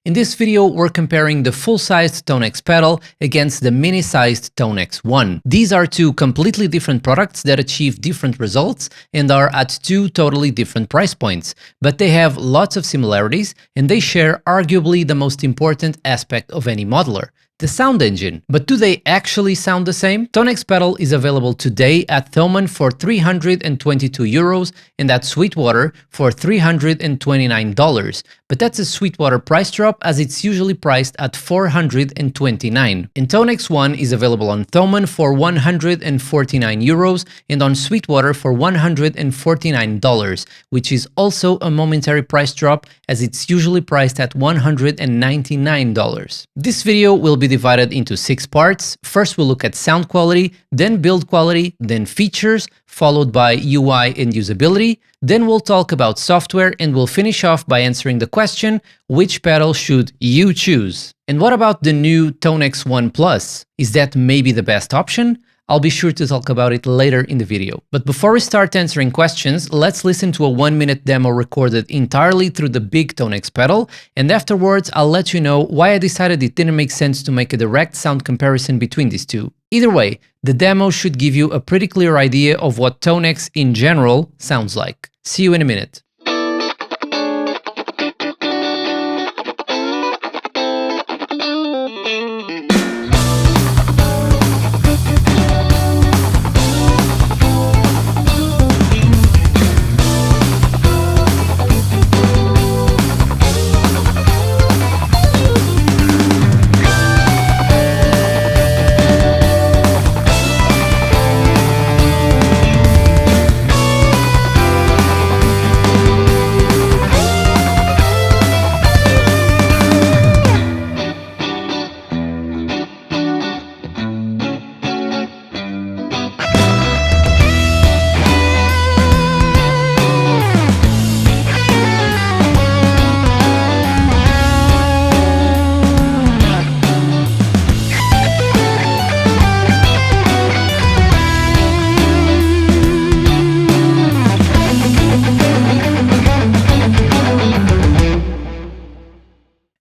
In this video, we're comparing the full-sized Tonex pedal against the mini-sized Tonex One. These are two completely different products that achieve different results and are at two totally different price points, but they have lots of similarities and they share arguably the most important aspect of any modeler: the sound engine. But do they actually sound the same? Tonex Pedal is available today at Thomann for €322 and at Sweetwater for $329. But that's a Sweetwater price drop, as it's usually priced at $429. And Tonex One is available on Thomann for €149 and on Sweetwater for $149, which is also a momentary price drop, as it's usually priced at $199. This video will be divided into 6 parts. First, we'll look at sound quality, then build quality, then features, followed by UI and usability. Then we'll talk about software, and we'll finish off by answering the question, which pedal should you choose? And what about the new Tonex One Plus? Is that maybe the best option? I'll be sure to talk about it later in the video. But before we start answering questions, let's listen to a 1-minute demo recorded entirely through the big Tonex pedal, and afterwards I'll let you know why I decided it didn't make sense to make a direct sound comparison between these two. Either way, the demo should give you a pretty clear idea of what Tonex in general sounds like. See you in a minute.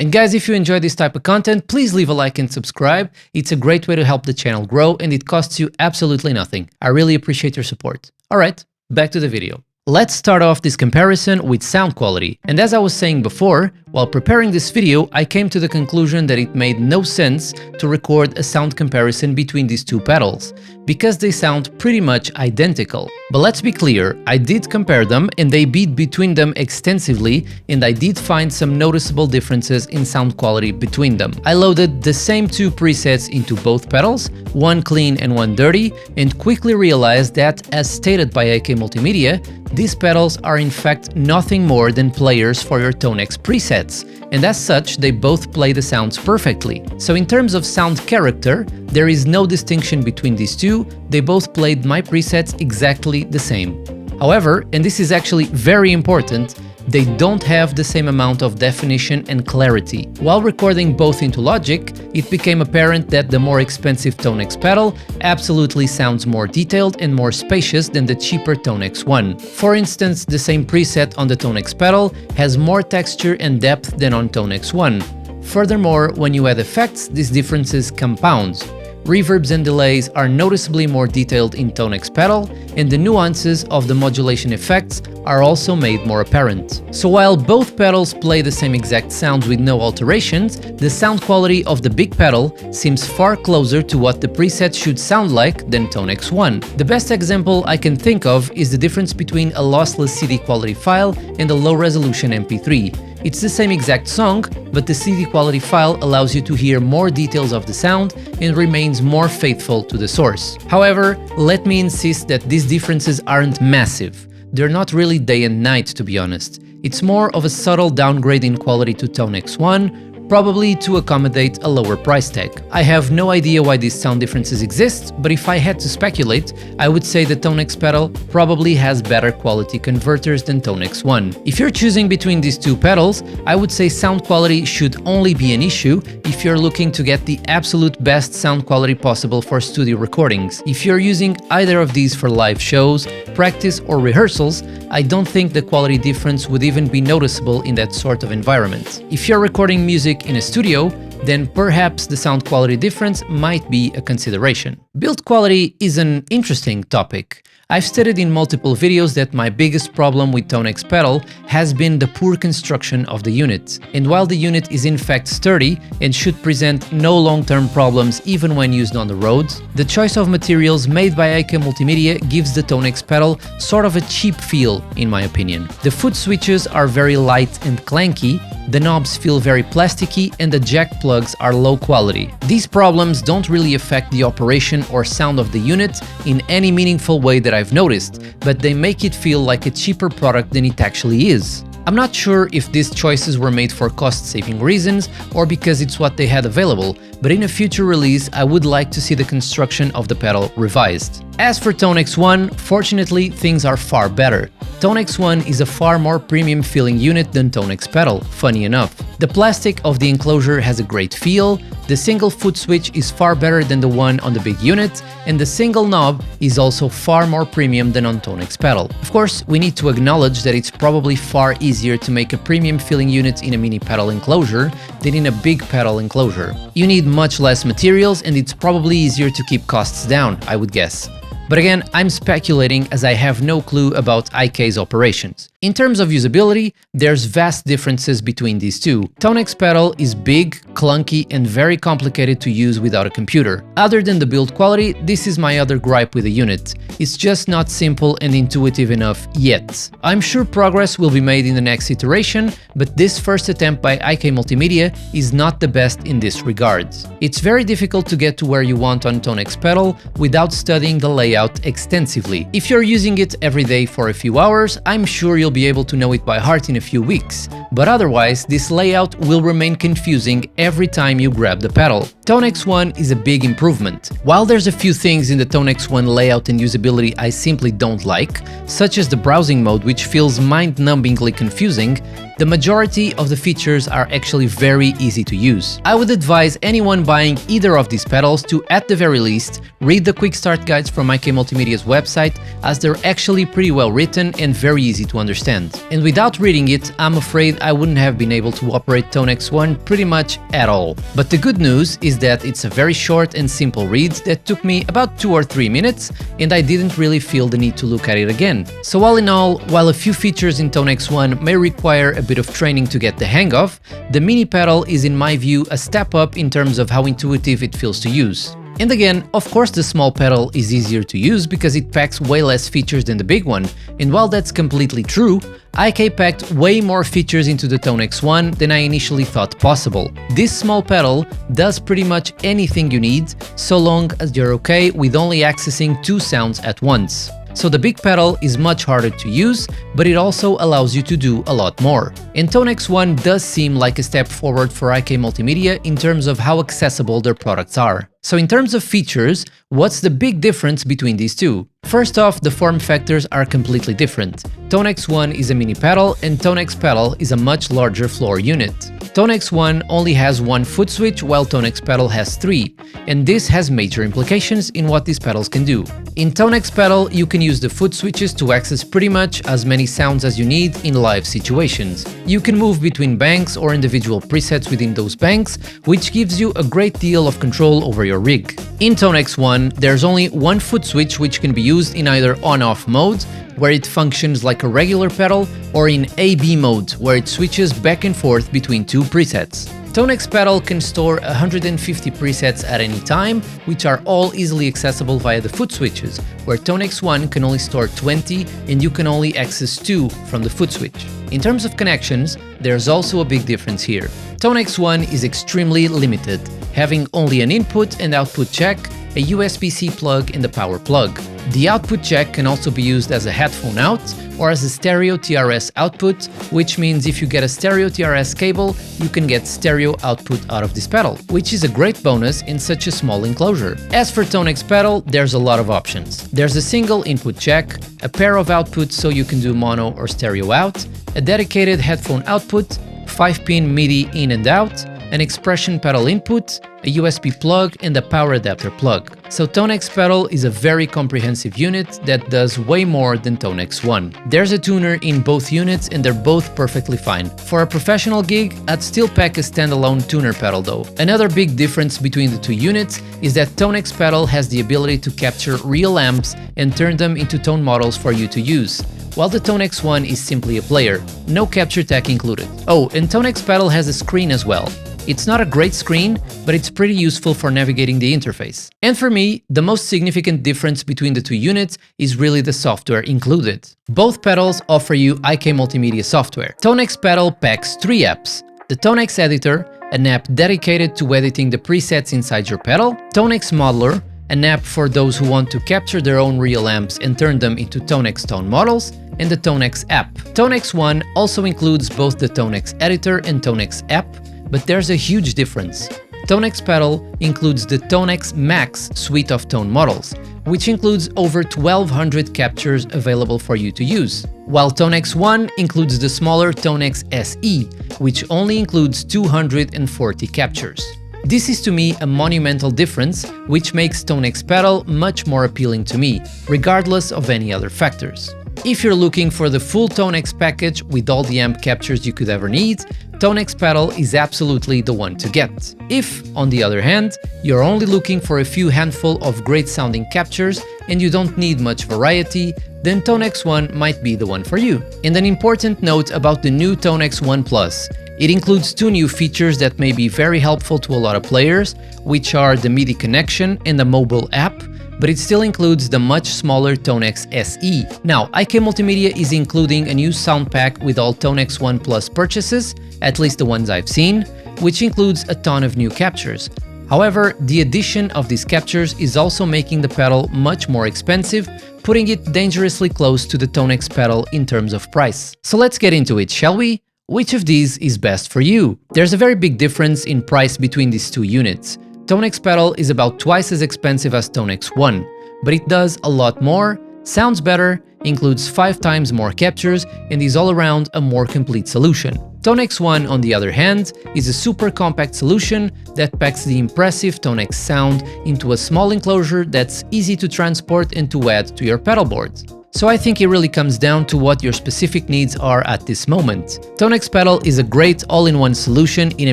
And guys, if you enjoy this type of content, please leave a like and subscribe. It's a great way to help the channel grow, and it costs you absolutely nothing. I really appreciate your support. Alright, back to the video. Let's start off this comparison with sound quality. And as I was saying before, while preparing this video, I came to the conclusion that it made no sense to record a sound comparison between these two pedals, because they sound pretty much identical. But let's be clear, I did compare them and they beat between them extensively, and I did find some noticeable differences in sound quality between them. I loaded the same two presets into both pedals, one clean and one dirty, and quickly realized that, as stated by AK Multimedia, these pedals are in fact nothing more than players for your Tonex presets, and as such they both play the sounds perfectly. So in terms of sound character, there is no distinction between these two, they both played my presets exactly the same. However, and this is actually very important, they don't have the same amount of definition and clarity. While recording both into Logic, it became apparent that the more expensive Tonex pedal absolutely sounds more detailed and more spacious than the cheaper Tonex One. For instance, the same preset on the Tonex pedal has more texture and depth than on Tonex One. Furthermore, when you add effects, these differences compound. Reverbs and delays are noticeably more detailed in Tonex pedal, and the nuances of the modulation effects are also made more apparent. So while both pedals play the same exact sounds with no alterations, the sound quality of the big pedal seems far closer to what the preset should sound like than Tonex One. The best example I can think of is the difference between a lossless CD quality file and a low-resolution MP3. It's the same exact song, but the CD quality file allows you to hear more details of the sound and remains more faithful to the source. However, let me insist that these differences aren't massive. They're not really day and night, to be honest. It's more of a subtle downgrade in quality to Tonex One, probably to accommodate a lower price tag. I have no idea why these sound differences exist, but if I had to speculate, I would say the Tonex pedal probably has better quality converters than Tonex One. If you're choosing between these two pedals, I would say sound quality should only be an issue if you're looking to get the absolute best sound quality possible for studio recordings. If you're using either of these for live shows, practice or rehearsals, I don't think the quality difference would even be noticeable in that sort of environment. If you're recording music in a studio, then perhaps the sound quality difference might be a consideration. Build quality is an interesting topic. I've stated in multiple videos that my biggest problem with Tonex pedal has been the poor construction of the unit. And while the unit is in fact sturdy and should present no long-term problems even when used on the road, the choice of materials made by IK Multimedia gives the Tonex pedal sort of a cheap feel, in my opinion. The foot switches are very light and clanky, the knobs feel very plasticky, and the jack plugs are low quality. These problems don't really affect the operation or sound of the unit in any meaningful way that I've noticed, but they make it feel like a cheaper product than it actually is. I'm not sure if these choices were made for cost-saving reasons or because it's what they had available, but in a future release I would like to see the construction of the pedal revised. As for Tonex One, fortunately things are far better. Tonex One is a far more premium feeling unit than Tonex pedal, funny enough. The plastic of the enclosure has a great feel, the single foot switch is far better than the one on the big unit, and the single knob is also far more premium than on Tonex pedal. Of course, we need to acknowledge that it's probably far easier to make a premium feeling unit in a mini pedal enclosure than in a big pedal enclosure. You need much less materials and it's probably easier to keep costs down, I would guess. But again, I'm speculating as I have no clue about IK's operations. In terms of usability, there's vast differences between these two. Tonex pedal is big, clunky, and very complicated to use without a computer. Other than the build quality, this is my other gripe with the unit. It's just not simple and intuitive enough yet. I'm sure progress will be made in the next iteration, but this first attempt by IK Multimedia is not the best in this regard. It's very difficult to get to where you want on Tonex pedal without studying the layout extensively. If you're using it every day for a few hours, I'm sure you'll be able to know it by heart in a few weeks, but otherwise this layout will remain confusing every time you grab the pedal. Tonex One is a big improvement. While there's a few things in the Tonex One layout and usability I simply don't like, such as the browsing mode which feels mind-numbingly confusing, the majority of the features are actually very easy to use. I would advise anyone buying either of these pedals to, at the very least, read the quick start guides from IK Multimedia's website, as they're actually pretty well written and very easy to understand. And without reading it, I'm afraid I wouldn't have been able to operate Tonex One pretty much at all. But the good news is that it's a very short and simple read that took me about 2 or 3 minutes, and I didn't really feel the need to look at it again. So all in all, while a few features in Tonex One may require a bit of training to get the hang of, the mini pedal is in my view a step up in terms of how intuitive it feels to use. And again, of course the small pedal is easier to use because it packs way less features than the big one, and while that's completely true, IK packed way more features into the Tonex One than I initially thought possible. This small pedal does pretty much anything you need, so long as you're okay with only accessing 2 sounds at once. So the big pedal is much harder to use, but it also allows you to do a lot more. And Tonex One does seem like a step forward for IK Multimedia in terms of how accessible their products are. So in terms of features, what's the big difference between these two? First off, the form factors are completely different. Tonex One is a mini pedal and Tonex pedal is a much larger floor unit. Tonex One only has 1 foot switch while Tonex pedal has 3, and this has major implications in what these pedals can do. In Tonex pedal, you can use the foot switches to access pretty much as many sounds as you need in live situations. You can move between banks or individual presets within those banks, which gives you a great deal of control over your rig. In Tonex One, there's only 1 foot switch which can be used in either on-off mode, where it functions like a regular pedal, or in AB mode, where it switches back and forth between 2 presets. Tonex pedal can store 150 presets at any time, which are all easily accessible via the foot switches, where Tonex One can only store 20 and you can only access 2 from the foot switch. In terms of connections, there's also a big difference here. Tonex One is extremely limited, having only an input and output jack, a USB-C plug and a power plug. The output jack can also be used as a headphone out or as a stereo TRS output, which means if you get a stereo TRS cable, you can get stereo output out of this pedal, which is a great bonus in such a small enclosure. As for Tonex pedal, there's a lot of options. There's a single input jack, a pair of outputs so you can do mono or stereo out, a dedicated headphone output, 5-pin MIDI in and out, an expression pedal input, a USB plug and a power adapter plug. So Tonex Pedal is a very comprehensive unit that does way more than Tonex One. There's a tuner in both units and they're both perfectly fine. For a professional gig, I'd still pack a standalone tuner pedal though. Another big difference between the two units is that Tonex Pedal has the ability to capture real amps and turn them into tone models for you to use, while the Tonex One is simply a player, no capture tech included. Oh, and Tonex Pedal has a screen as well. It's not a great screen, but it's pretty useful for navigating the interface. And for me, the most significant difference between the two units is really the software included. Both pedals offer you IK Multimedia software. Tonex Pedal packs 3 apps: the Tonex Editor, an app dedicated to editing the presets inside your pedal; Tonex Modeler, an app for those who want to capture their own real amps and turn them into Tonex tone models; and the Tonex app. Tonex One also includes both the Tonex Editor and Tonex app, but there's a huge difference. Tonex Pedal includes the Tonex Max suite of tone models, which includes over 1200 captures available for you to use, while Tonex One includes the smaller Tonex SE, which only includes 240 captures. This is to me a monumental difference, which makes Tonex Pedal much more appealing to me, regardless of any other factors. If you're looking for the full Tonex package with all the amp captures you could ever need, Tonex Pedal is absolutely the one to get. If, on the other hand, you're only looking for a few handful of great sounding captures and you don't need much variety, then Tonex One might be the one for you. And an important note about the new Tonex One Plus: it includes 2 new features that may be very helpful to a lot of players, which are the MIDI connection and the mobile app, but it still includes the much smaller Tonex SE. Now, IK Multimedia is including a new sound pack with all Tonex One Plus purchases, at least the ones I've seen, which includes a ton of new captures. However, the addition of these captures is also making the pedal much more expensive, putting it dangerously close to the Tonex pedal in terms of price. So let's get into it, shall we? Which of these is best for you? There's a very big difference in price between these two units. Tonex Pedal is about twice as expensive as Tonex One, but it does a lot more, sounds better, includes 5 times more captures, and is all around a more complete solution. Tonex One, on the other hand, is a super compact solution that packs the impressive Tonex sound into a small enclosure that's easy to transport and to add to your pedal board. So I think it really comes down to what your specific needs are at this moment. Tonex Pedal is a great all-in-one solution in a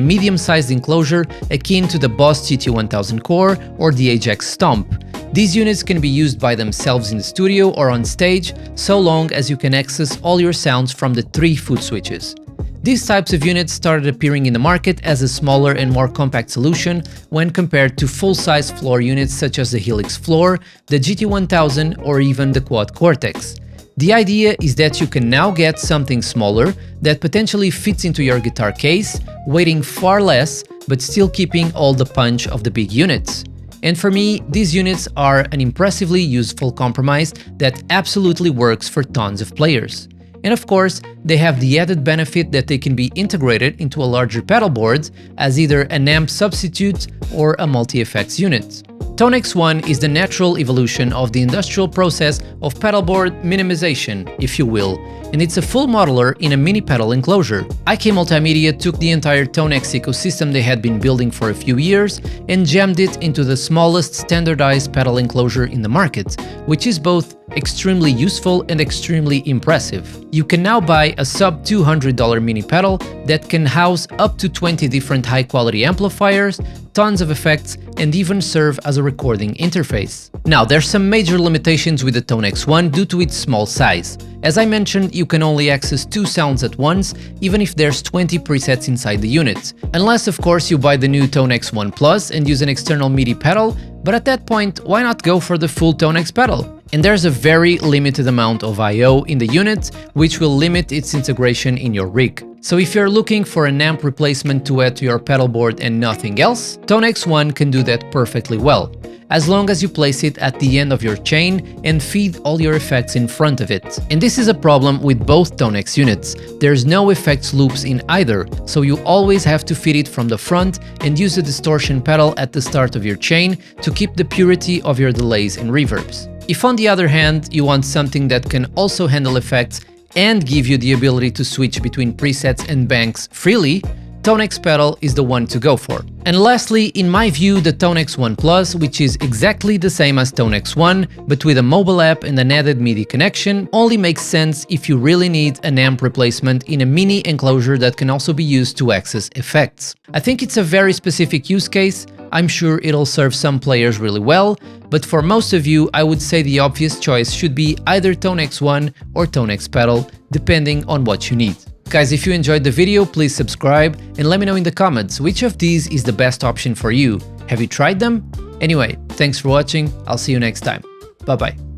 medium-sized enclosure akin to the Boss GT1000 Core or the Ajax Stomp. These units can be used by themselves in the studio or on stage, so long as you can access all your sounds from the 3 foot switches. These types of units started appearing in the market as a smaller and more compact solution when compared to full-size floor units such as the Helix Floor, the GT1000 or even the Quad Cortex. The idea is that you can now get something smaller that potentially fits into your guitar case, weighing far less but still keeping all the punch of the big units. And for me, these units are an impressively useful compromise that absolutely works for tons of players. And of course, they have the added benefit that they can be integrated into a larger pedal board as either an amp substitute or a multi-effects unit. Tonex One is the natural evolution of the industrial process of pedal board minimization, if you will, and it's a full modeler in a mini pedal enclosure. IK Multimedia took the entire Tonex ecosystem they had been building for a few years and jammed it into the smallest standardized pedal enclosure in the market, which is both extremely useful and extremely impressive. You can now buy a sub $200 mini pedal that can house up to 20 different high-quality amplifiers, tons of effects, and even serve as a recording interface. Now, there's some major limitations with the Tonex One due to its small size. As I mentioned, you can only access 2 sounds at once, even if there's 20 presets inside the unit. Unless, of course, you buy the new Tonex One Plus and use an external MIDI pedal, but at that point, why not go for the full Tonex pedal? And there's a very limited amount of I/O in the unit, which will limit its integration in your rig. So if you're looking for an amp replacement to add to your pedal board and nothing else, Tonex One can do that perfectly well. as long as you place it at the end of your chain and feed all your effects in front of it. And this is a problem with both Tonex units. There's no effects loops in either, so you always have to feed it from the front and use the distortion pedal at the start of your chain to keep the purity of your delays and reverbs. If on the other hand, you want something that can also handle effects and give you the ability to switch between presets and banks freely, Tonex Pedal is the one to go for. And lastly, in my view, the Tonex One Plus, which is exactly the same as Tonex One, but with a mobile app and an added MIDI connection, only makes sense if you really need an amp replacement in a mini enclosure that can also be used to access effects. I think it's a very specific use case. I'm sure it'll serve some players really well, but for most of you, I would say the obvious choice should be either Tonex One or Tonex Pedal, depending on what you need. Guys, if you enjoyed the video, please subscribe and let me know in the comments which of these is the best option for you. Have you tried them? Anyway, thanks for watching. I'll see you next time. Bye bye.